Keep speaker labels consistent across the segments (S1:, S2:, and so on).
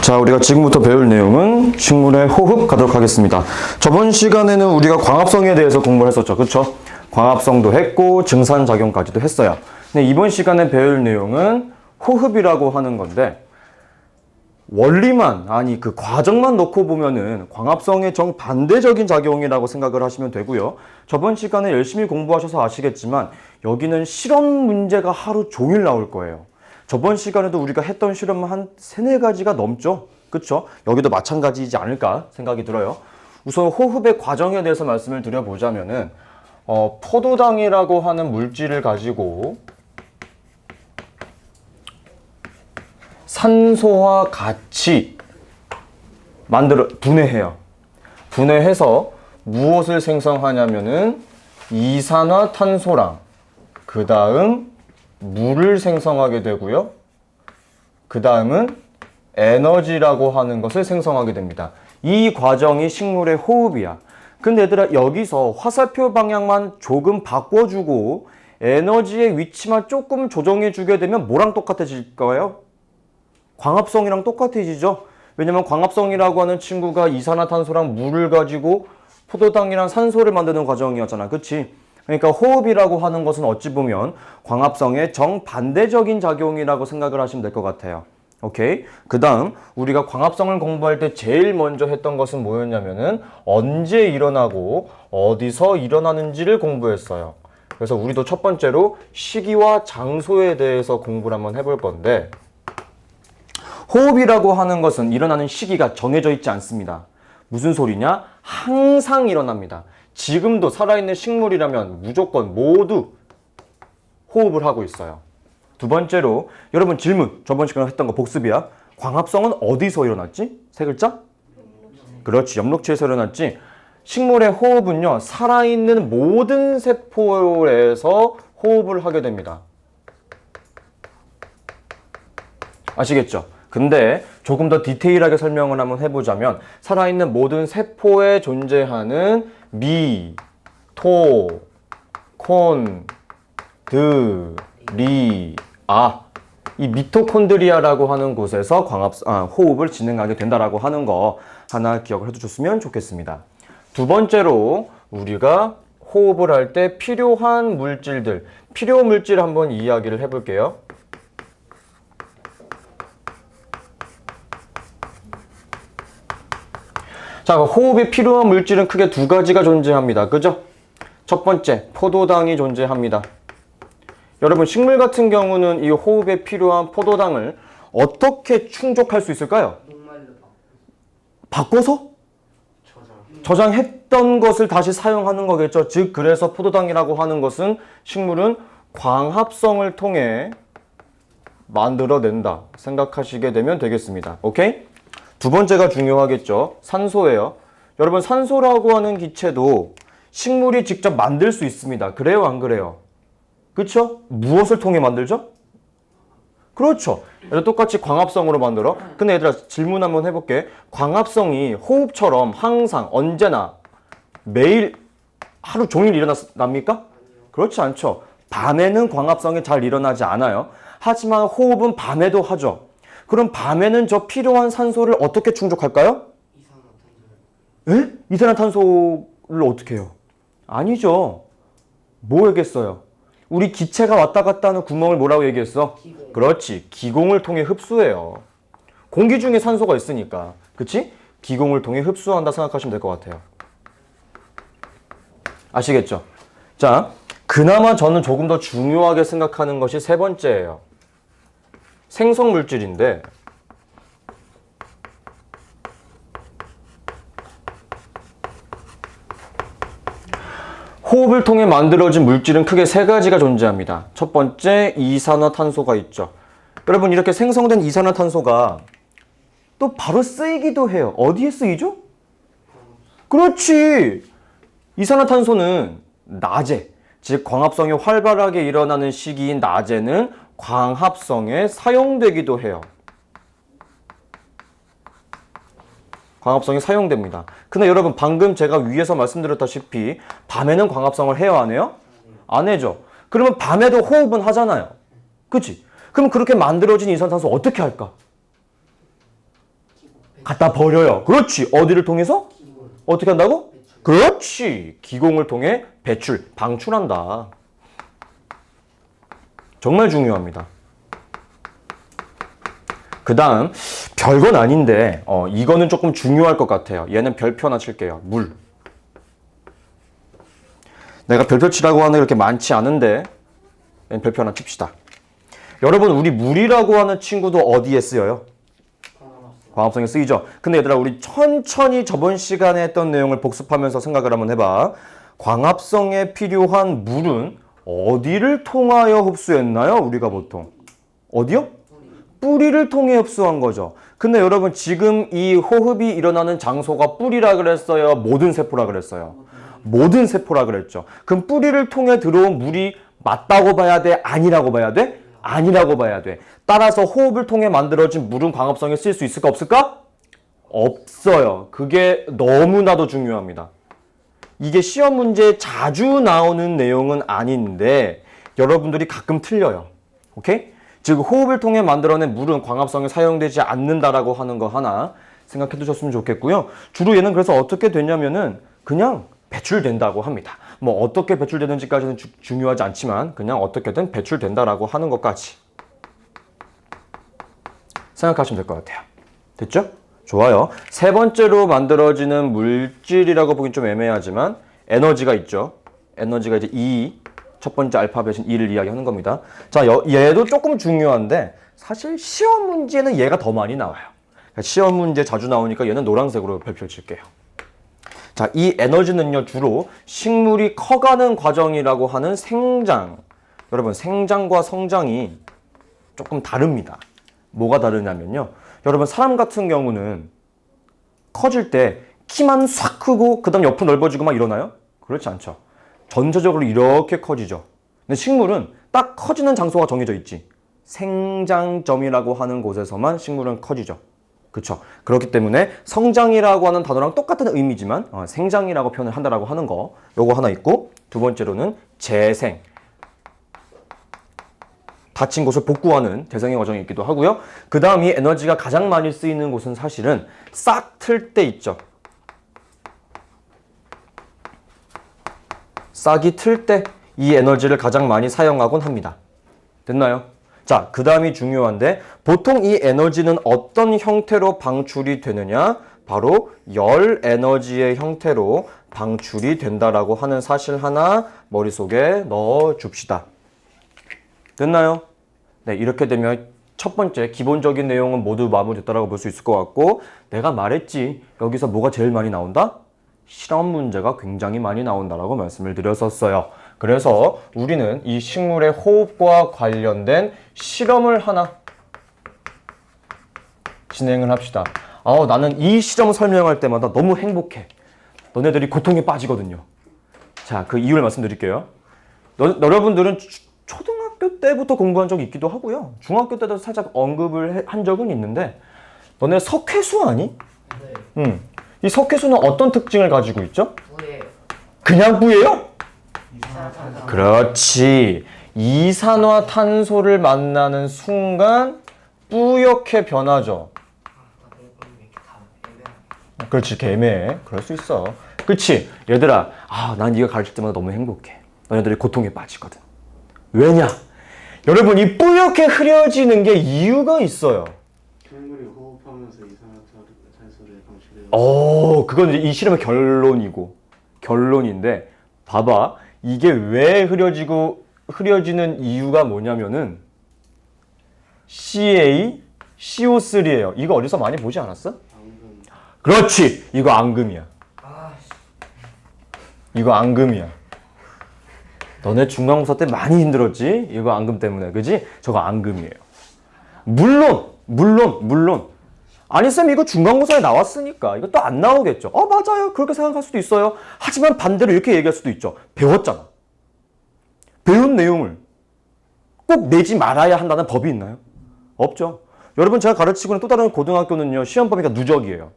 S1: 자, 우리가 지금부터 배울 내용은 식물의 호흡 가도록 하겠습니다. 저번 시간에는 우리가 광합성에 대해서 공부를 했었죠. 그쵸? 광합성도 했고 증산작용까지도 했어요. 근데 이번 시간에 배울 내용은 호흡이라고 하는 건데 원리만, 아니 그 과정만 놓고 보면은 광합성의 정반대적인 작용이라고 생각을 하시면 되고요. 저번 시간에 열심히 공부하셔서 아시겠지만 여기는 실험 문제가 하루 종일 나올 거예요. 저번 시간에도 우리가 했던 실험은 한 3-4가지가 넘죠? 그쵸? 여기도 마찬가지이지 않을까 생각이 들어요. 우선 호흡의 과정에 대해서 말씀을 드려보자면은 포도당이라고 하는 물질을 가지고 산소와 같이 분해해요. 분해해서 무엇을 생성하냐면은 이산화탄소랑 그 다음 물을 생성하게 되고요. 그 다음은 에너지라고 하는 것을 생성하게 됩니다. 이 과정이 식물의 호흡이야. 근데 얘들아, 여기서 화살표 방향만 조금 바꿔주고 에너지의 위치만 조금 조정해주게 되면 뭐랑 똑같아질 거예요? 광합성이랑 똑같아지죠. 왜냐면 광합성이라고 하는 친구가 이산화탄소랑 물을 가지고 포도당이랑 산소를 만드는 과정이었잖아. 그치? 그러니까 호흡이라고 하는 것은 어찌 보면 광합성의 정반대적인 작용이라고 생각을 하시면 될 것 같아요. 오케이? 그 다음 우리가 광합성을 공부할 때 제일 먼저 했던 것은 뭐였냐면은 언제 일어나고 어디서 일어나는지를 공부했어요. 그래서 우리도 첫 번째로 시기와 장소에 대해서 공부를 한번 해볼 건데 호흡이라고 하는 것은 일어나는 시기가 정해져 있지 않습니다. 무슨 소리냐? 항상 일어납니다. 지금도 살아있는 식물이라면 무조건 모두 호흡을 하고 있어요. 두 번째로 여러분 질문, 저번 시간에 했던 거 복습이야. 광합성은 어디서 일어났지? 3글자? 그렇지, 엽록체에서 일어났지. 식물의 호흡은요, 살아있는 모든 세포에서 호흡을 하게 됩니다. 아시겠죠? 근데 조금 더 디테일하게 설명을 한번 해보자면 살아있는 모든 세포에 존재하는 미, 토, 콘, 드, 리, 아, 이 미토콘드리아라고 하는 곳에서 호흡을 진행하게 된다라고 하는 거 하나 기억을 해두셨으면 좋겠습니다. 두 번째로 우리가 호흡을 할 때 필요한 물질들, 필요 물질 한번 이야기를 해볼게요. 자, 호흡에 필요한 물질은 크게 2가지가 존재합니다. 그죠? 첫 번째, 포도당이 존재합니다. 여러분, 식물 같은 경우는 이 호흡에 필요한 포도당을 어떻게 충족할 수 있을까요? 바꿔서? 저장했던 것을 다시 사용하는 거겠죠. 즉, 그래서 포도당이라고 하는 것은 식물은 광합성을 통해 만들어낸다 생각하시게 되면 되겠습니다. 오케이? 두 번째가 중요하겠죠. 산소예요. 여러분, 산소라고 하는 기체도 식물이 직접 만들 수 있습니다. 그래요, 안 그래요? 그렇죠? 무엇을 통해 만들죠? 그렇죠. 똑같이 광합성으로 만들어. 근데 얘들아, 질문 한번 해볼게. 광합성이 호흡처럼 항상 언제나 매일 하루 종일 일어납니까? 그렇지 않죠. 밤에는 광합성이 잘 일어나지 않아요. 하지만 호흡은 밤에도 하죠. 그럼 밤에는 저 필요한 산소를 어떻게 충족할까요? 에? 이산화탄소를 어떻게 해요? 아니죠. 뭐 얘기했어요? 우리 기체가 왔다 갔다 하는 구멍을 뭐라고 얘기했어? 기공. 그렇지. 기공을 통해 흡수해요. 공기 중에 산소가 있으니까. 그치? 기공을 통해 흡수한다 생각하시면 될 것 같아요. 아시겠죠? 자, 그나마 저는 조금 더 중요하게 생각하는 것이 3번째예요. 생성 물질인데 호흡을 통해 만들어진 물질은 크게 3가지가 존재합니다. 첫 번째, 이산화탄소가 있죠. 여러분, 이렇게 생성된 이산화탄소가 또 바로 쓰이기도 해요. 어디에 쓰이죠? 그렇지! 이산화탄소는 낮에, 즉 광합성이 활발하게 일어나는 시기인 낮에는 광합성에 사용되기도 해요. 광합성이 사용됩니다. 근데 여러분, 방금 제가 위에서 말씀드렸다시피 밤에는 광합성을 해요, 안 해요? 안 해죠. 그러면 밤에도 호흡은 하잖아요. 그치? 그럼 그렇게 만들어진 이산화탄소 어떻게 할까? 갖다 버려요. 그렇지. 어디를 통해서? 어떻게 한다고? 그렇지. 기공을 통해 배출, 방출한다. 정말 중요합니다. 그 다음 별건 아닌데 이거는 조금 중요할 것 같아요. 얘는 별표 하나 칠게요. 물. 내가 별표 치라고 하는 게 그렇게 많지 않은데 얘는 별표 하나 칩시다. 여러분 우리 물이라고 하는 친구도 어디에 쓰여요? 광합성에 쓰이죠. 근데 얘들아 우리 천천히 저번 시간에 했던 내용을 복습하면서 생각을 한번 해봐. 광합성에 필요한 물은 어디를 통하여 흡수했나요? 우리가 보통 어디요? 뿌리를 통해 흡수한 거죠. 근데 여러분 지금 이 호흡이 일어나는 장소가 뿌리라 그랬어요? 모든 세포라 그랬어요? 모든 세포라 그랬죠. 그럼 뿌리를 통해 들어온 물이 맞다고 봐야 돼? 아니라고 봐야 돼? 아니라고 봐야 돼. 따라서 호흡을 통해 만들어진 물은 광합성에 쓰일 수 있을까 없을까? 없어요. 그게 너무나도 중요합니다. 이게 시험 문제에 자주 나오는 내용은 아닌데 여러분들이 가끔 틀려요. 오케이? 즉 호흡을 통해 만들어낸 물은 광합성에 사용되지 않는다라고 하는 거 하나 생각해 두셨으면 좋겠고요. 주로 얘는 그래서 어떻게 되냐면은 그냥 배출된다고 합니다. 뭐 어떻게 배출되는지까지는 중요하지 않지만 그냥 어떻게든 배출된다라고 하는 것까지 생각하시면 될 것 같아요. 됐죠? 좋아요. 세 번째로 만들어지는 물질이라고 보긴 좀 애매하지만 에너지가 있죠. 에너지가 이제 E, 첫 번째 알파벳인 E를 이야기하는 겁니다. 자, 얘도 조금 중요한데 사실 시험 문제는 얘가 더 많이 나와요. 그러니까 시험 문제 자주 나오니까 얘는 노란색으로 별표 칠게요. 자, 이 에너지는요 주로 식물이 커가는 과정이라고 하는 생장. 여러분 생장과 성장이 조금 다릅니다. 뭐가 다르냐면요. 여러분 사람 같은 경우는 커질 때 키만 싹 크고 그 다음 옆으로 넓어지고 막 이러나요? 그렇지 않죠. 전체적으로 이렇게 커지죠. 근데 식물은 딱 커지는 장소가 정해져 있지. 생장점이라고 하는 곳에서만 식물은 커지죠. 그렇죠. 그렇기 때문에 성장이라고 하는 단어랑 똑같은 의미지만 생장이라고 표현을 한다라고 하는 거 요거 하나 있고 두 번째로는 재생. 다친 곳을 복구하는 재생의 과정이 있기도 하고요. 그 다음 이 에너지가 가장 많이 쓰이는 곳은 사실은 싹 틀 때 있죠. 싹이 틀 때 이 에너지를 가장 많이 사용하곤 합니다. 됐나요? 자, 그 다음이 중요한데 보통 이 에너지는 어떤 형태로 방출이 되느냐? 바로 열 에너지의 형태로 방출이 된다라고 하는 사실 하나 머릿속에 넣어 줍시다. 됐나요? 네, 이렇게 되면 첫 번째 기본적인 내용은 모두 마무리됐다라고 볼 수 있을 것 같고 내가 말했지. 여기서 뭐가 제일 많이 나온다? 실험 문제가 굉장히 많이 나온다라고 말씀을 드렸었어요. 그래서 우리는 이 식물의 호흡과 관련된 실험을 하나 진행을 합시다. 나는 이 실험 설명할 때마다 너무 행복해. 너네들이 고통에 빠지거든요. 자, 그 이유를 말씀드릴게요. 여러분들은 초등학교 때부터 공부한 적이 있기도 하고요. 중학교 때도 살짝 언급을 한 적은 있는데 너네 석회수 아니? 네. 이 석회수는 어떤 특징을 가지고 있죠? 뿌예요. 그냥 뿌예요? 이산화탄소. 그렇지. 이산화탄소를 만나는 순간 뿌옇게 변하죠. 그렇지. 애매해. 그럴 수 있어. 그치? 얘들아, 난 네가 가르칠 때마다 너무 행복해. 너네들이 고통에 빠지거든. 왜냐? 여러분 이 뿌옇게 흐려지는 게 이유가 있어요.
S2: 식물이 호흡하면서 이산화탄소를 방출해요.
S1: 그건 이제 이 실험의 결론인데 봐봐. 이게 왜 흐려지는 이유가 뭐냐면은 CO3예요. 이거 어디서 많이 보지 않았어?
S2: 앙금.
S1: 그렇지. 이거 앙금이야. 이거 앙금이야. 너네 중간고사 때 많이 힘들었지? 이거 앙금 때문에. 그지? 저거 앙금이에요. 물론. 아니 쌤 이거 중간고사에 나왔으니까 이거 또 안 나오겠죠. 맞아요. 그렇게 생각할 수도 있어요. 하지만 반대로 이렇게 얘기할 수도 있죠. 배웠잖아. 배운 내용을 꼭 내지 말아야 한다는 법이 있나요? 없죠. 여러분 제가 가르치고 있는 또 다른 고등학교는요. 시험 범위가 누적이에요.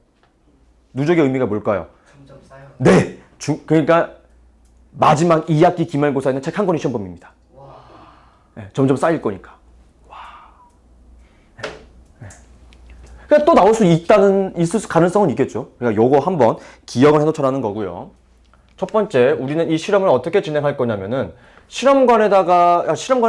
S1: 누적의 의미가 뭘까요?
S3: 점점 쌓여.
S1: 네. 그러니까 마지막 2학기 기말고사에는 책 한 권이 시험 범위입니다. 네, 점점 쌓일 거니까. 와. 네.
S3: 그러니까 또 나올 수 있을 가능성은 있겠죠. 그러니까 요거 한번 기억을 해놓자라는 거고요. 첫 번째, 우리는 이 실험을 어떻게 진행할 거냐면은 실험관을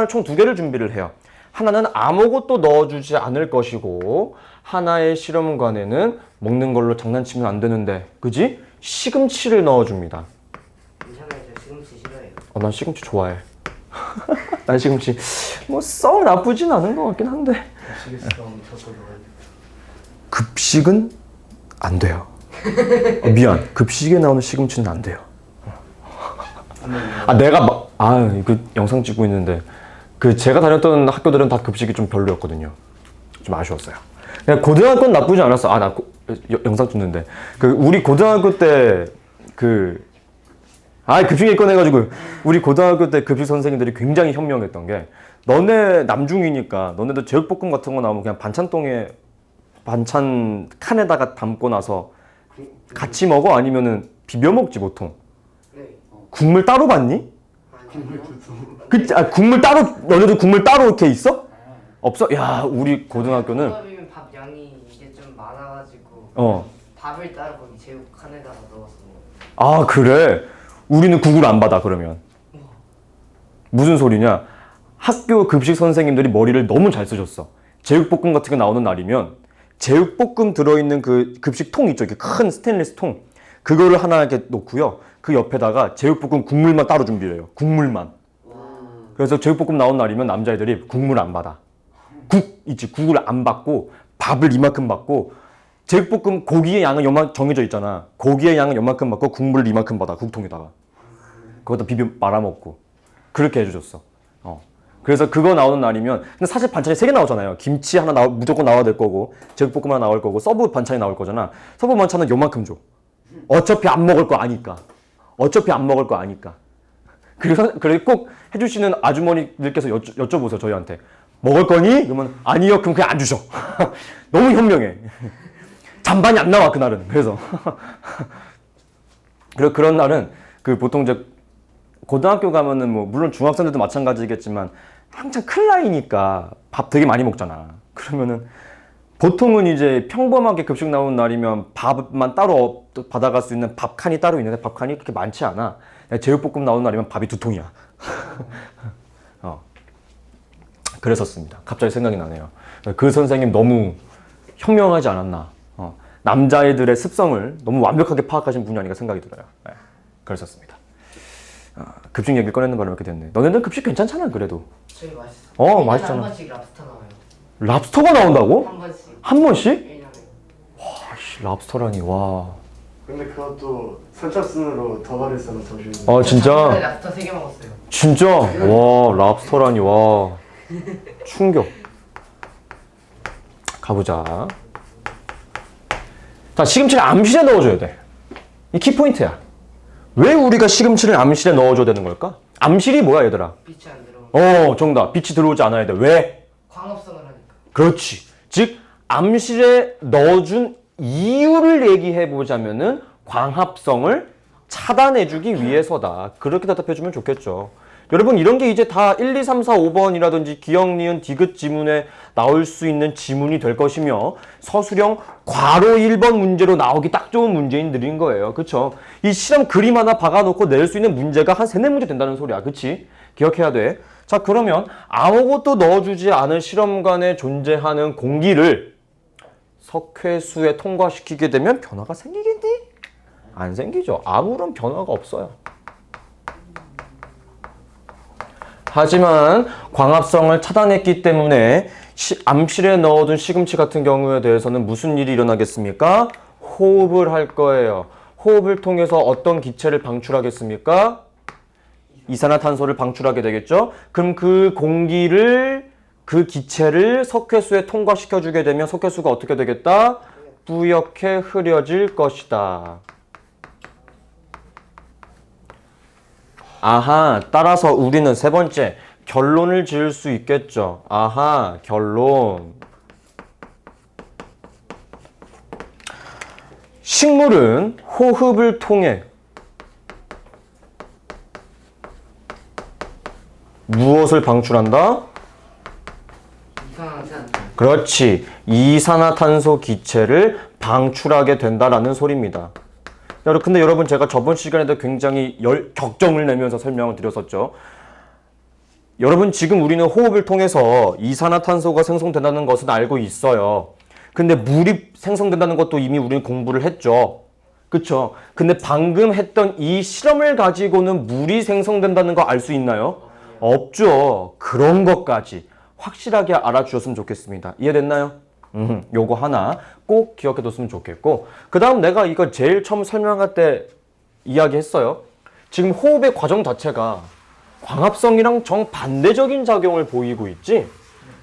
S3: 총 2개를 준비를 해요. 하나는 아무것도 넣어주지 않을 것이고 하나의 실험관에는 먹는 걸로 장난치면 안 되는데, 그지? 시금치를 넣어줍니다.
S4: 괜찮아요. 저 시금치 싫어해요.
S3: 난 시금치 좋아해. 난 시금치 뭐 썩 나쁘진 않은 것 같긴 한데
S2: 시계스 나오면 저도 넣어야 돼.
S3: 급식은 안 돼요. 미안. 급식에 나오는 시금치는 안 돼요. 내가 막 이거 영상 찍고 있는데 제가 다녔던 학교들은 다 급식이 좀 별로였거든요. 좀 아쉬웠어요. 그냥 고등학교는 나쁘지 않았어. 나 영상 찍는데 우리 고등학교 때 급식에 꺼내가지고 우리 고등학교 때 급식 선생님들이 굉장히 현명했던 게, 너네 남중이니까 너네도 제육볶음 같은 거 나오면 그냥 반찬 칸에다가 담고 나서 같이 먹어? 아니면은 비벼 먹지 보통?
S4: 네.
S3: 국물 따로 받니?
S4: 아니요.
S3: 국물 따로, 너네도 국물 따로 이렇게 있어? 없어? 야, 우리 고등학교는
S4: 국밥이면 밥 양이 이게 좀 많아가지고 밥을 따로 거기 제육 칸에다가 넣어서 먹어요.
S3: 그래? 우리는 국을 안 받아 그러면. 무슨 소리냐? 학교 급식 선생님들이 머리를 너무 잘 쓰셨어. 제육볶음 같은 게 나오는 날이면 제육볶음 들어있는 그 급식 통 있죠? 이렇게 큰 스테인리스 통. 그거를 하나 이렇게 놓고요. 그 옆에다가 제육볶음 국물만 따로 준비를 해요. 국물만. 그래서 제육볶음 나온 날이면 남자애들이 국물 안 받아. 국을 안 받고 밥을 이만큼 받고, 제육볶음 고기의 양은 요만 정해져 있잖아. 고기의 양은 요만큼 받고 국물을 이만큼 받아. 국통에다가. 거기다 비벼 말아먹고. 그렇게 해주셨어. 그래서 그거 나오는 날이면, 근데 사실 반찬이 3개 나오잖아요. 김치 하나 무조건 나와야 될 거고, 제육볶음 하나 나올 거고, 서브 반찬이 나올 거잖아. 서브 반찬은 요만큼 줘. 어차피 안 먹을 거 아니까. 그래서 꼭 해주시는 아주머니들께서 여쭤보세요, 저희한테. 먹을 거니? 그러면 아니요. 그럼 그냥 안 주셔. 너무 현명해. 잔반이 안 나와, 그날은. 그래서. 그리고 그런 날은 보통 이제 고등학교 가면은 물론 중학생들도 마찬가지겠지만 한창 클 나이니까 밥 되게 많이 먹잖아. 그러면은 보통은 이제 평범하게 급식 나오는 날이면 밥만 따로 받아갈 수 있는 밥칸이 따로 있는데 밥칸이 그렇게 많지 않아. 제육볶음 나오는 날이면 밥이 2통이야. 그랬었습니다. 갑자기 생각이 나네요. 그 선생님 너무 현명하지 않았나. 남자애들의 습성을 너무 완벽하게 파악하신 분이 아닌가 생각이 들어요. 그랬었습니다. 급식 얘기를 꺼내는 바람에 이렇게 됐네. 너네들 급식 괜찮잖아, 그래도.
S4: 저희 맛있어.
S3: 맛있잖아.
S4: 한 번씩 랍스터 나와요.
S3: 랍스터가 나온다고?
S4: 한 번씩.
S3: 한 번씩?
S4: 1년에.
S3: 랍스터라니, 와.
S2: 근데 그것도 선착순으로 더 받을수록 더 주는.
S3: 진짜?
S4: 랍스터 3개 먹었어요.
S3: 진짜? 와, 랍스터라니, 와. 충격. 가보자. 자, 시금치를 암실에 넣어줘야 돼. 이 키포인트야. 왜 우리가 시금치를 암실에 넣어줘야 되는 걸까? 암실이 뭐야, 얘들아?
S4: 빛이 안 들어.
S3: 정답. 빛이 들어오지 않아야 돼. 왜?
S4: 광합성을 하니까.
S3: 그렇지. 즉, 암실에 넣어준 이유를 얘기해보자면은 광합성을 차단해주기 위해서다. 그렇게 대답해주면 좋겠죠. 여러분, 이런 게 이제 다 1, 2, 3, 4, 5번이라든지 기역, 니은, 디귿 지문에 나올 수 있는 지문이 될 것이며, 서술형 괄호 1번 문제로 나오기 딱 좋은 문제인들인 거예요. 그쵸? 이 실험 그림 하나 박아놓고 낼 수 있는 문제가 한 3, 4문제 된다는 소리야. 그치? 기억해야 돼. 자, 그러면 아무것도 넣어주지 않은 실험관에 존재하는 공기를 석회수에 통과시키게 되면 변화가 생기겠니? 안 생기죠. 아무런 변화가 없어요. 하지만 광합성을 차단했기 때문에 암실에 넣어둔 시금치 같은 경우에 대해서는 무슨 일이 일어나겠습니까? 호흡을 할 거예요. 호흡을 통해서 어떤 기체를 방출하겠습니까? 이산화탄소를 방출하게 되겠죠? 그럼 그 공기를, 그 기체를 석회수에 통과시켜주게 되면 석회수가 어떻게 되겠다? 뿌옇게 흐려질 것이다. 아하, 따라서 우리는 3번째, 결론을 지을 수 있겠죠. 아하, 결론. 식물은 호흡을 통해 무엇을 방출한다?
S4: 이상하지 않나요?
S3: 그렇지. 이산화탄소 기체를 방출하게 된다라는 소리입니다. 근데 여러분 제가 저번 시간에도 굉장히 격정을 내면서 설명을 드렸었죠. 여러분 지금 우리는 호흡을 통해서 이산화탄소가 생성된다는 것은 알고 있어요. 근데 물이 생성된다는 것도 이미 우리는 공부를 했죠. 그쵸? 근데 방금 했던 이 실험을 가지고는 물이 생성된다는 거 알 수 있나요? 없죠. 그런 것까지 확실하게 알아주셨으면 좋겠습니다. 이해됐나요? 요거 하나 꼭 기억해뒀으면 좋겠고, 그 다음 내가 이거 제일 처음 설명할 때 이야기했어요. 지금 호흡의 과정 자체가 광합성이랑 정반대적인 작용을 보이고 있지?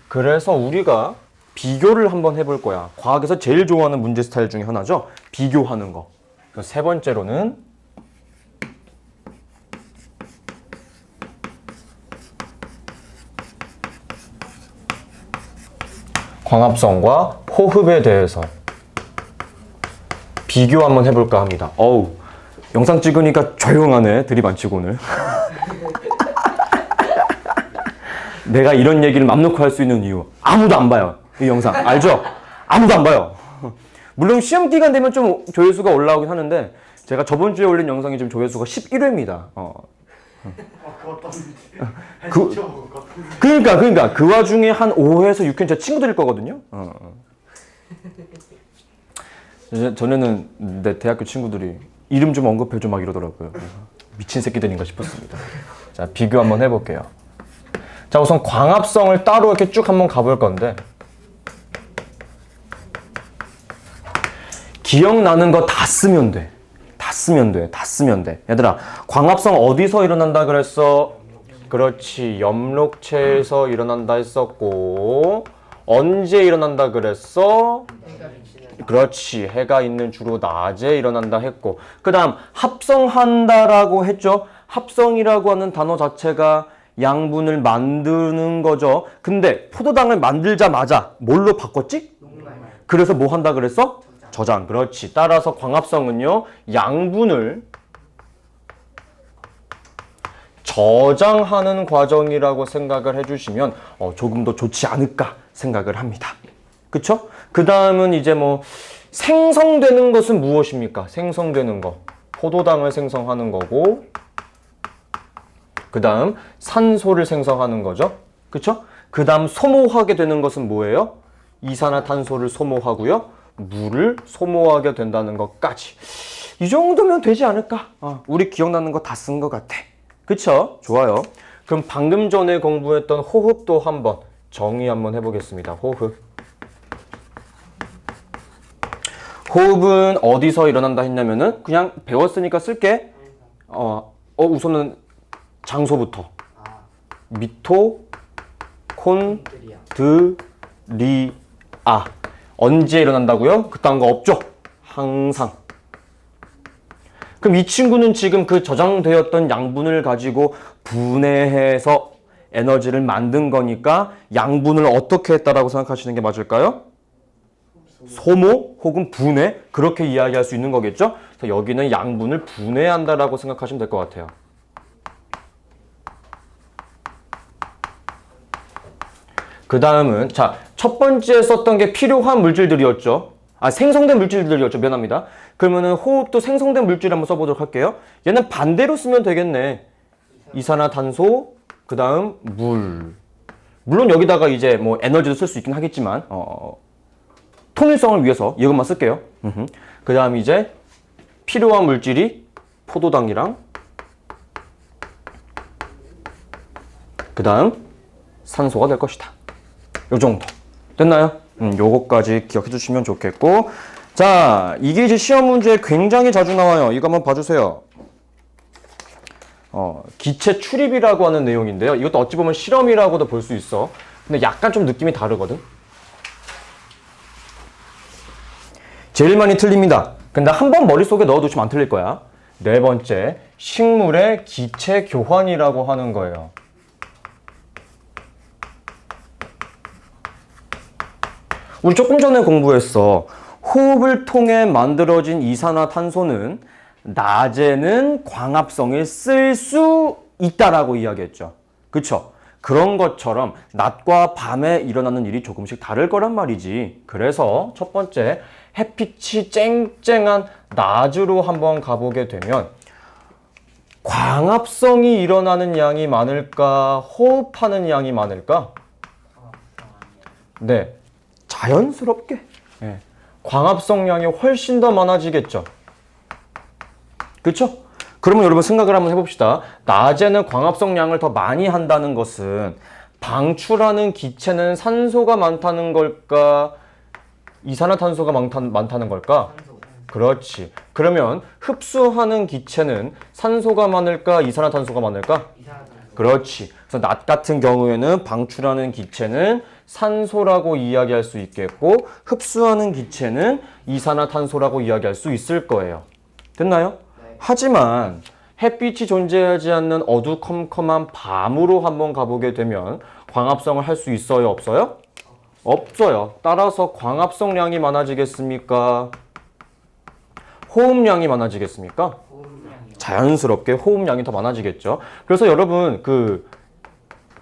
S3: 그래서 우리가 비교를 한번 해볼 거야. 과학에서 제일 좋아하는 문제 스타일 중에 하나죠. 비교하는 거. 세 번째로는 광합성과 호흡에 대해서 비교 한번 해볼까 합니다. 어우, 영상 찍으니까 조용하네. 드립 안 치고 오늘. 내가 이런 얘기를 맘 놓고 할 수 있는 이유. 아무도 안 봐요. 이 영상. 알죠? 아무도 안 봐요. 물론 시험 기간 되면 좀 조회수가 올라오긴 하는데, 제가 저번 주에 올린 영상이 지금 조회수가 11회입니다. 그러니까 그 와중에 한 5회에서 6회는 제 친구들일 거거든요. 전에는 내 대학교 친구들이 이름 좀 언급해줘 막 이러더라고요. 미친 새끼들인가 싶었습니다. 자, 비교 한번 해볼게요. 자, 우선 광합성을 따로 이렇게 쭉 한번 가볼 건데, 기억나는 거 다 쓰면 돼. 다 쓰면 돼. 얘들아, 광합성 어디서 일어난다 그랬어? 그렇지, 염록체에서 일어난다 했었고, 언제 일어난다 그랬어? 그렇지, 해가 있는 주로 낮에 일어난다 했고, 그 다음 합성한다라고 했죠. 합성이라고 하는 단어 자체가 양분을 만드는 거죠. 근데 포도당을 만들자마자 뭘로 바꿨지? 그래서 뭐 한다 그랬어? 저장. 그렇지. 따라서 광합성은요, 양분을 저장하는 과정이라고 생각을 해주시면 조금 더 좋지 않을까 생각을 합니다. 그쵸? 그 다음은 이제 뭐 생성되는 것은 무엇입니까? 생성되는 거. 포도당을 생성하는 거고, 그 다음 산소를 생성하는 거죠. 그쵸? 그 다음 소모하게 되는 것은 뭐예요? 이산화탄소를 소모하고요, 물을 소모하게 된다는 것까지. 이 정도면 되지 않을까? 우리 기억나는 거 다 쓴 것 같아. 그쵸? 좋아요. 그럼 방금 전에 공부했던 호흡도 한번 정의 한번 해보겠습니다. 호흡은 어디서 일어난다 했냐면은, 그냥 배웠으니까 쓸게. 우선은 장소부터. 미토콘드리아. 언제 일어난다고요? 그딴 거 없죠? 항상. 그럼 이 친구는 지금 그 저장되었던 양분을 가지고 분해해서 에너지를 만든 거니까 양분을 어떻게 했다라고 생각하시는 게 맞을까요? 소모 혹은 분해, 그렇게 이야기할 수 있는 거겠죠? 그래서 여기는 양분을 분해한다라고 생각하시면 될 것 같아요. 그 다음은, 자, 첫 번째 썼던 게 필요한 물질들이었죠. 생성된 물질들이었죠. 미안합니다. 그러면은 호흡도 생성된 물질 한번 써보도록 할게요. 얘는 반대로 쓰면 되겠네. 이산화탄소, 그 다음 물. 물론 여기다가 이제 뭐 에너지도 쓸 수 있긴 하겠지만, 통일성을 위해서 이것만 쓸게요. 그 다음 이제 필요한 물질이 포도당이랑, 그 다음 산소가 될 것이다. 요 정도. 됐나요? 요거까지 기억해 주시면 좋겠고, 자, 이게 이제 시험 문제에 굉장히 자주 나와요. 이거 한번 봐주세요. 기체 출입이라고 하는 내용인데요. 이것도 어찌 보면 실험이라고도 볼 수 있어. 근데 약간 좀 느낌이 다르거든. 제일 많이 틀립니다. 근데 한번 머릿속에 넣어두시면 안 틀릴 거야. 네 번째, 식물의 기체 교환이라고 하는 거예요. 우리 조금 전에 공부했어. 호흡을 통해 만들어진 이산화탄소는 낮에는 광합성을 쓸 수 있다라고 이야기했죠. 그쵸? 그런 것처럼 낮과 밤에 일어나는 일이 조금씩 다를 거란 말이지. 그래서 첫 번째, 햇빛이 쨍쨍한 낮으로 한번 가보게 되면 광합성이 일어나는 양이 많을까? 호흡하는 양이 많을까? 네, 자연스럽게 광합성 양이 훨씬 더 많아지겠죠. 그렇죠? 그러면 여러분 생각을 한번 해봅시다. 낮에는 광합성 양을 더 많이 한다는 것은 방출하는 기체는 산소가 많다는 걸까? 이산화탄소가 많다는 걸까? 그렇지. 그러면 흡수하는 기체는 산소가 많을까? 이산화탄소가 많을까? 그렇지. 그래서 낮 같은 경우에는 방출하는 기체는 산소라고 이야기할 수 있겠고 흡수하는 기체는 이산화탄소라고 이야기할 수 있을 거예요. 됐나요? 네. 하지만 햇빛이 존재하지 않는 어두컴컴한 밤으로 한번 가보게 되면 광합성을 할 수 있어요? 없어요? 없어요. 따라서 광합성량이 많아지겠습니까? 호흡량이 많아지겠습니까? 자연스럽게 호흡량이 더 많아지겠죠. 그래서 여러분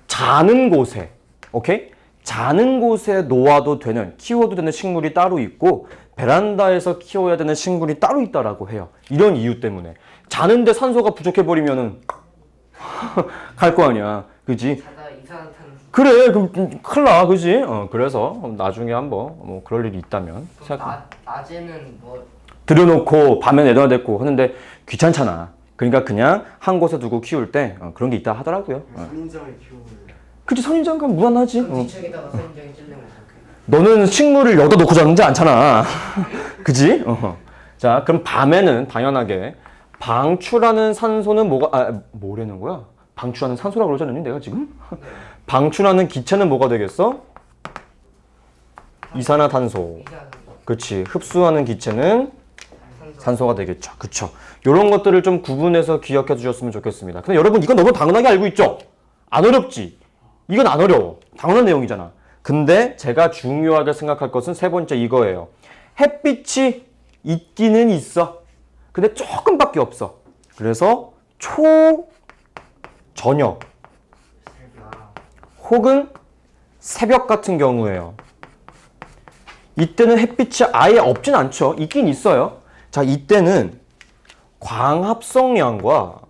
S3: 자는 곳에 오케이? 자는 곳에 놓아도 되는 키워도 되는 식물이 따로 있고 베란다에서 키워야 되는 식물이 따로 있다라고 해요. 이런 이유 때문에 자는데 산소가 부족해 버리면은 갈 거 아니야. 그지?
S4: 자다 이산화탄소.
S3: 그래, 그럼 큰일 나, 그지? 그래서 나중에 한번 뭐 그럴 일이 있다면
S4: 낮에는 뭐
S3: 들여놓고 밤에 내놔야 됐고 하는데 귀찮잖아. 그러니까 그냥 한 곳에 두고 키울 때 그런 게 있다 하더라고요.
S2: 선인장을 키우는.
S3: 그치, 선인장 그럼 무난하지.
S4: 뒤척에다가 선인장이 찔리면 어떡해?
S3: 너는 식물을 여기다 놓고 자는지 않잖아. 그지? 자, 그럼 밤에는 당연하게 방출하는 산소는 뭐라는 거야? 방출하는 산소라고 그러지 않았니 내가 지금?
S4: 네.
S3: 방출하는 기체는 뭐가 되겠어? 이산화탄소. 그치. 흡수하는 기체는 산소가 되겠죠. 그쵸. 이런 것들을 좀 구분해서 기억해 주셨으면 좋겠습니다. 근데 여러분 이건 너무 당연하게 알고 있죠? 안 어렵지? 이건 안 어려워. 당연한 내용이잖아. 근데 제가 중요하게 생각할 것은 세 번째 이거예요. 햇빛이 있기는 있어. 근데 조금밖에 없어. 그래서 저녁 혹은 새벽 같은 경우에요. 이때는 햇빛이 아예 없진 않죠. 있긴 있어요. 자, 이때는 광합성량과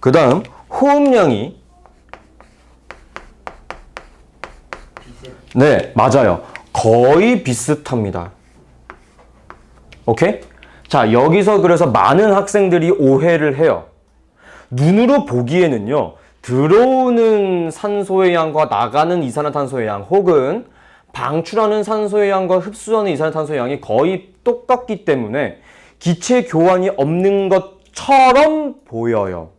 S3: 그 다음 호흡량이 네, 맞아요. 거의 비슷합니다. 오케이? 자, 여기서 그래서 많은 학생들이 오해를 해요. 눈으로 보기에는요, 들어오는 산소의 양과 나가는 이산화탄소의 양 혹은 방출하는 산소의 양과 흡수하는 이산화탄소의 양이 거의 똑같기 때문에 기체 교환이 없는 것처럼 보여요.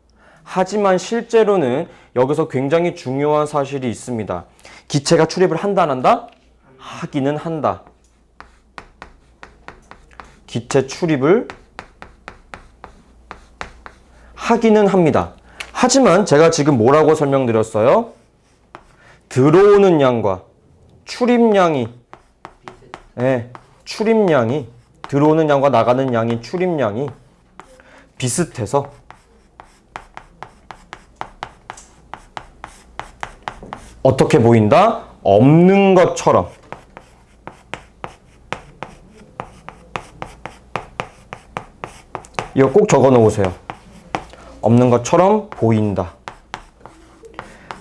S3: 하지만 실제로는 여기서 굉장히 중요한 사실이 있습니다. 기체가 출입을 한다 안 한다? 하기는 한다. 기체 출입을 하기는 합니다. 하지만 제가 지금 뭐라고 설명드렸어요? 들어오는 양과 출입량이 출입량이 들어오는 양과 나가는 양인 출입량이 비슷해서 어떻게 보인다? 없는 것처럼. 이거 꼭 적어 놓으세요. 없는 것처럼 보인다.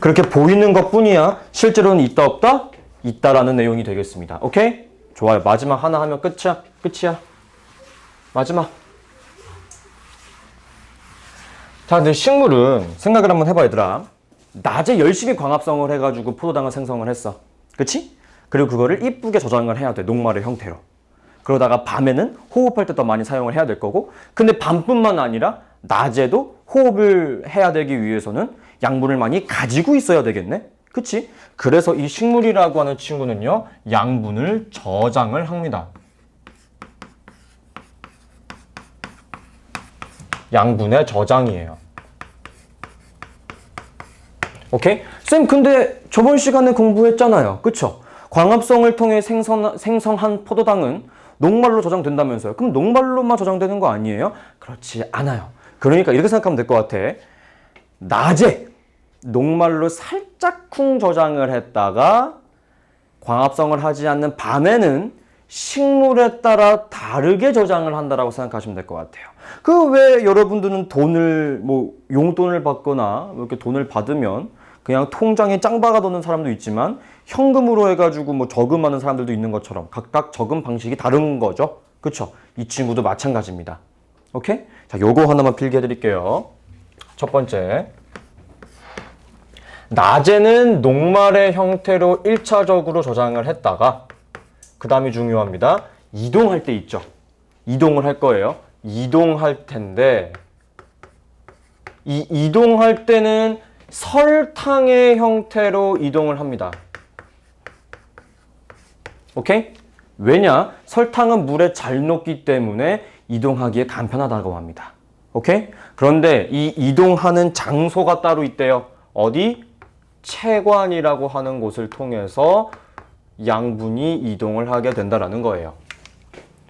S3: 그렇게 보이는 것뿐이야. 실제로는 있다 없다? 있다라는 내용이 되겠습니다. 오케이? 좋아요. 마지막 하나 하면 끝이야. 끝이야. 마지막. 자, 근데 식물은 생각을 한번 해봐, 얘들아. 낮에 열심히 광합성을 해가지고 포도당을 생성을 했어. 그치? 그리고 그거를 이쁘게 저장을 해야 돼. 녹말의 형태로. 그러다가 밤에는 호흡할 때 더 많이 사용을 해야 될 거고, 근데 밤뿐만 아니라 낮에도 호흡을 해야 되기 위해서는 양분을 많이 가지고 있어야 되겠네? 그치? 그래서 이 식물이라고 하는 친구는요, 양분을 저장을 합니다. 양분의 저장이에요. 오케이? 쌤, 근데 저번 시간에 공부했잖아요. 그쵸? 광합성을 통해 생성한 포도당은 녹말로 저장된다면서요. 그럼 녹말로만 저장되는 거 아니에요? 그렇지 않아요. 그러니까 이렇게 생각하면 될 것 같아. 낮에 녹말로 살짝쿵 저장을 했다가 광합성을 하지 않는 밤에는 식물에 따라 다르게 저장을 한다라고 생각하시면 될 것 같아요. 그 왜 여러분들은 돈을 뭐 용돈을 받거나 이렇게 돈을 받으면 그냥 통장에 짱 박아두는 사람도 있지만 현금으로 해가지고 뭐 저금하는 사람들도 있는 것처럼 각각 저금 방식이 다른 거죠. 그쵸? 이 친구도 마찬가지입니다. 오케이? 자, 요거 하나만 필기해 드릴게요. 첫 번째. 낮에는 녹말의 형태로 1차적으로 저장을 했다가 그 다음이 중요합니다. 이동할 때 있죠. 이동을 할 거예요. 이동할 텐데 이 이동할 때는 설탕의 형태로 이동을 합니다. 오케이? 왜냐? 설탕은 물에 잘 녹기 때문에 이동하기에 간편하다고 합니다. 오케이? 그런데 이 이동하는 장소가 따로 있대요. 어디? 체관이라고 하는 곳을 통해서 양분이 이동을 하게 된다라는 거예요.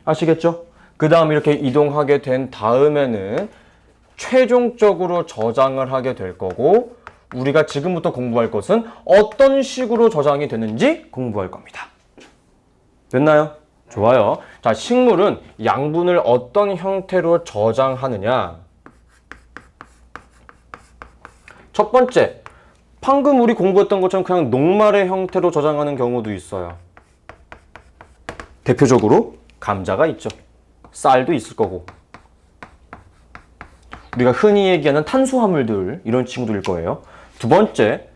S3: 아시겠죠? 그 다음 이렇게 이동하게 된 다음에는 최종적으로 저장을 하게 될 거고 우리가 지금부터 공부할 것은 어떤 식으로 저장이 되는지 공부할 겁니다. 됐나요? 좋아요. 자, 식물은 양분을 어떤 형태로 저장하느냐? 첫 번째, 방금 우리 공부했던 것처럼 그냥 녹말의 형태로 저장하는 경우도 있어요. 대표적으로 감자가 있죠. 쌀도 있을 거고. 우리가 흔히 얘기하는 탄수화물들, 이런 친구들일 거예요. 두 번째,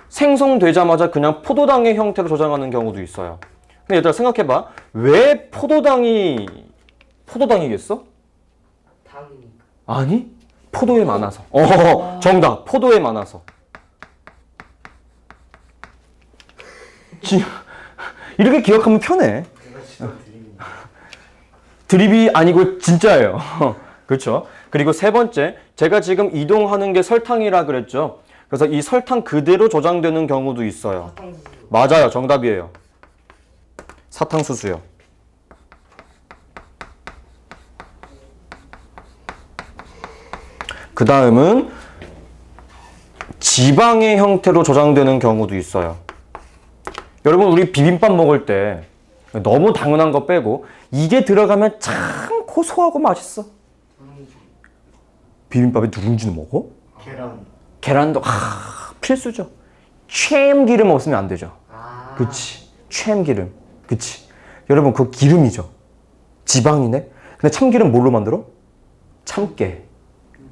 S3: 생성되자마자 그냥 포도당의 형태로 저장하는 경우도 있어요. 근데 얘들아 생각해봐. 왜 포도당이겠어?
S4: 당이니까.
S3: 아니, 포도에 많아서. 정답. 포도에 많아서. 이렇게 기억하면 편해.
S2: 제가 진짜 드립니다.
S3: 드립이 아니고 진짜예요. 그렇죠? 그리고 세 번째, 제가 지금 이동하는 게 설탕이라 그랬죠. 그래서 이 설탕 그대로 저장되는 경우도 있어요.
S4: 사탕수수.
S3: 맞아요. 정답이에요. 사탕수수요. 그 다음은 지방의 형태로 저장되는 경우도 있어요. 여러분, 우리 비빔밥 먹을 때 너무 당연한 거 빼고 이게 들어가면 참 고소하고 맛있어.
S4: 누룽지.
S3: 비빔밥에 누룽지는 먹어?
S2: 계란.
S3: 계란도 필수죠. 참기름 없으면 안 되죠.
S4: 아.
S3: 그치. 참기름. 그치. 여러분, 그거 기름이죠. 지방이네. 근데 참기름 뭘로 만들어? 참깨.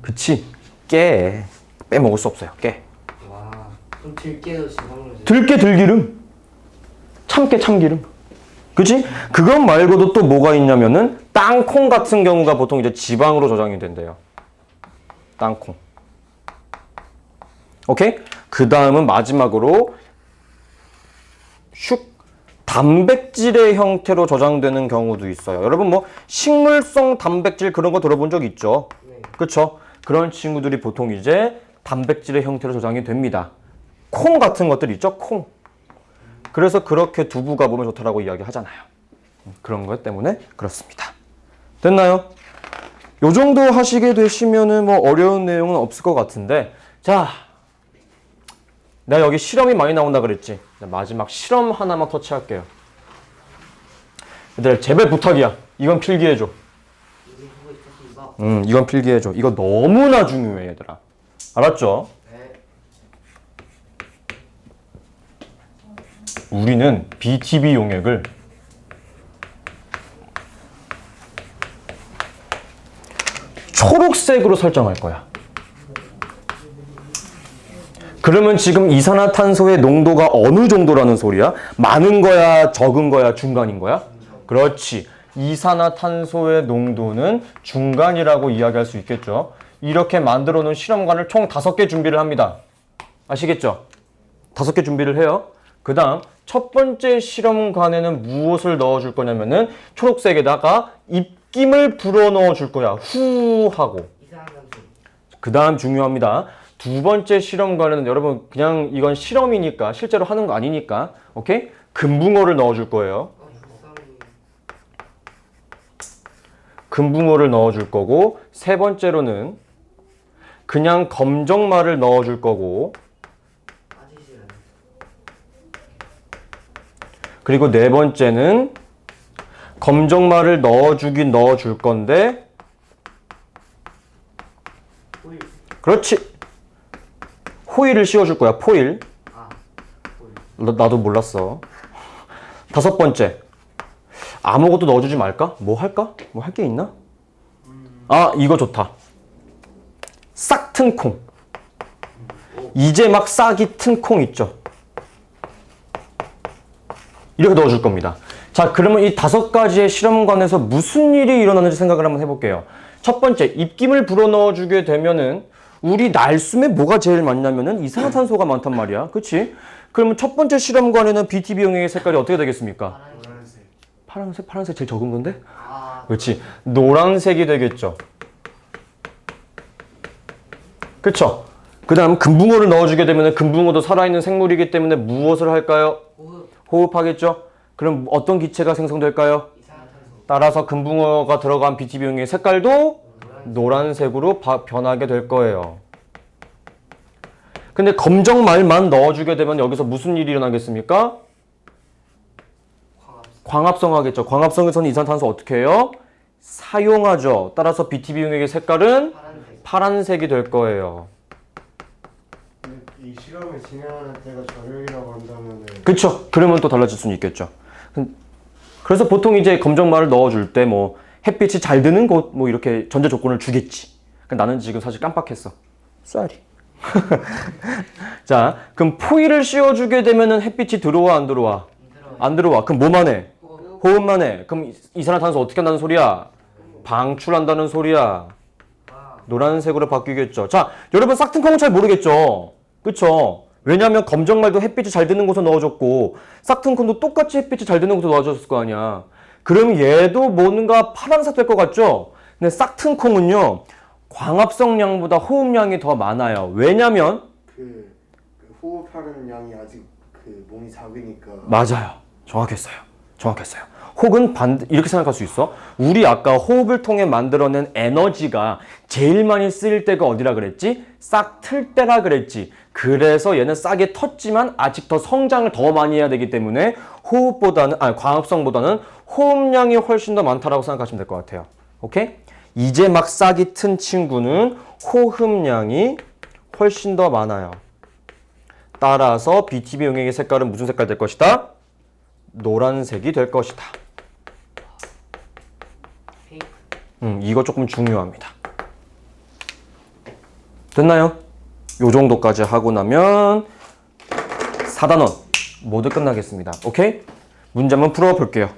S3: 그치. 깨. 빼먹을 수 없어요. 깨.
S4: 와. 그럼 들깨도 지방으로.
S3: 들깨 들기름. 참깨 참기름. 그치? 그것 말고도 또 뭐가 있냐면은 땅콩 같은 경우가 보통 이제 지방으로 저장이 된대요. 땅콩. 오케이? 그 다음은 마지막으로 단백질의 형태로 저장되는 경우도 있어요. 여러분 뭐 식물성 단백질 그런 거 들어본 적 있죠?
S4: 네.
S3: 그쵸? 그런 친구들이 보통 이제 단백질의 형태로 저장이 됩니다. 콩 같은 것들 있죠? 콩. 그래서 그렇게 두부 가보면 좋다라고 이야기 하잖아요. 그런 것 때문에 그렇습니다. 됐나요? 요 정도 하시게 되시면은 뭐 어려운 내용은 없을 것 같은데, 자, 내가 여기 실험이 많이 나온다 그랬지. 마지막 실험 하나만 터치할게요. 얘들아, 제발 부탁이야. 이건 필기해줘.
S4: 이거 그거 있었습니다.
S3: 이건 필기해줘. 이거 너무나 중요해, 얘들아. 알았죠?
S4: 네.
S3: 우리는 BTB 용액을 초록색으로 설정할 거야. 그러면 지금 이산화탄소의 농도가 어느 정도라는 소리야? 많은 거야, 적은 거야, 중간인 거야? 그렇지. 이산화탄소의 농도는 중간이라고 이야기할 수 있겠죠. 이렇게 만들어 놓은 실험관을 총 5개 준비를 합니다. 아시겠죠? 5개 준비를 해요. 그 다음 첫 번째 실험관에는 무엇을 넣어줄 거냐면은 초록색에다가 입김을 불어 넣어줄 거야. 후 하고.
S4: 이산화탄소.
S3: 그 다음 중요합니다. 두 번째 실험관에는 여러분 그냥 이건 실험이니까 실제로 하는 거 아니니까 오케이? 금붕어를 넣어줄 거예요.
S4: 불쌍해.
S1: 금붕어를 넣어줄 거고, 세 번째로는 그냥 검정말을 넣어줄 거고,
S4: 빠지시는.
S1: 그리고 네 번째는 검정말을 넣어주긴 넣어줄 건데,
S4: 호일.
S1: 그렇지. 호일을 씌워줄 거야, 포일.
S4: 아, 호일.
S1: 나도 몰랐어. 다섯 번째. 아무것도 넣어주지 말까? 뭐 할까? 뭐 할 게 있나? 아, 이거 좋다. 싹 튼 콩. 이제 막 싹이 튼 콩 있죠? 이렇게 넣어줄 겁니다. 자, 그러면 이 다섯 가지의 실험관에서 무슨 일이 일어나는지 생각을 한번 해볼게요. 첫 번째, 입김을 불어 넣어주게 되면은 우리 날숨에 뭐가 제일 많냐면은 이산화탄소가 많단 말이야. 그치? 그러면 첫 번째 실험관에는 BTB 용액의 색깔이 어떻게 되겠습니까?
S2: 노란색.
S1: 파란색? 파란색 제일 적은 건데?
S4: 아,
S1: 그렇지. 노란색이 되겠죠. 그쵸? 그 다음 금붕어를 넣어주게 되면 금붕어도 살아있는 생물이기 때문에 무엇을 할까요?
S4: 호흡.
S1: 호흡하겠죠? 그럼 어떤 기체가 생성될까요?
S4: 이산화탄소.
S1: 따라서 금붕어가 들어간 BTB 용의 색깔도 노란색으로 변하게 될 거예요. 근데 검정말만 넣어주게 되면 여기서 무슨 일이 일어나겠습니까?
S4: 광합성.
S1: 광합성하겠죠. 광합성에서는 이산탄소 어떻게 해요? 사용하죠. 따라서 BTB 용액의 색깔은
S4: 파란색.
S1: 파란색이 될 거예요.
S2: 근데 이 실험을 진행하는 때가 저녁이라고 한다면은
S1: 그쵸? 그러면 또 달라질 수는 있겠죠. 그래서 보통 이제 검정말을 넣어줄 때 뭐 햇빛이 잘 드는 곳 뭐 이렇게 전제 조건을 주겠지. 나는 지금 사실 깜빡했어. 쏘리. 자, 그럼 포일을 씌워주게 되면은 햇빛이 들어와 안 들어와? 안 들어와. 그럼 뭐만 해? 호흡만 해. 그럼 이산화탄소 어떻게 한다는 소리야? 방출한다는 소리야. 노란색으로 바뀌겠죠. 자, 여러분 싹튼콩은 잘 모르겠죠? 그쵸? 왜냐면 검정말도 햇빛이 잘 드는 곳에 넣어줬고 싹튼콩도 똑같이 햇빛이 잘 드는 곳에 넣어줬을 거 아니야. 그럼 얘도 뭔가 파란색 될 것 같죠? 근데 싹튼콩은요 광합성량보다 호흡량이 더 많아요. 왜냐면
S2: 그 호흡하는 양이 아직 그 몸이 작으니까.
S1: 맞아요. 정확했어요. 혹은 이렇게 생각할 수 있어. 우리 아까 호흡을 통해 만들어낸 에너지가 제일 많이 쓰일 때가 어디라 그랬지? 싹 틀 때라 그랬지. 그래서 얘는 싹이 텄지만 아직 더 성장을 더 많이 해야 되기 때문에 광합성보다는 호흡량이 훨씬 더 많다라고 생각하시면 될 것 같아요. 오케이? 이제 막 싹이 튼 친구는 호흡량이 훨씬 더 많아요. 따라서 BTB 용액의 색깔은 무슨 색깔 될 것이다? 노란색이 될 것이다.
S4: 페이크.
S1: 이거 조금 중요합니다. 됐나요? 요 정도까지 하고 나면 4단원 모두 끝나겠습니다. 오케이? 문제 한번 풀어볼게요.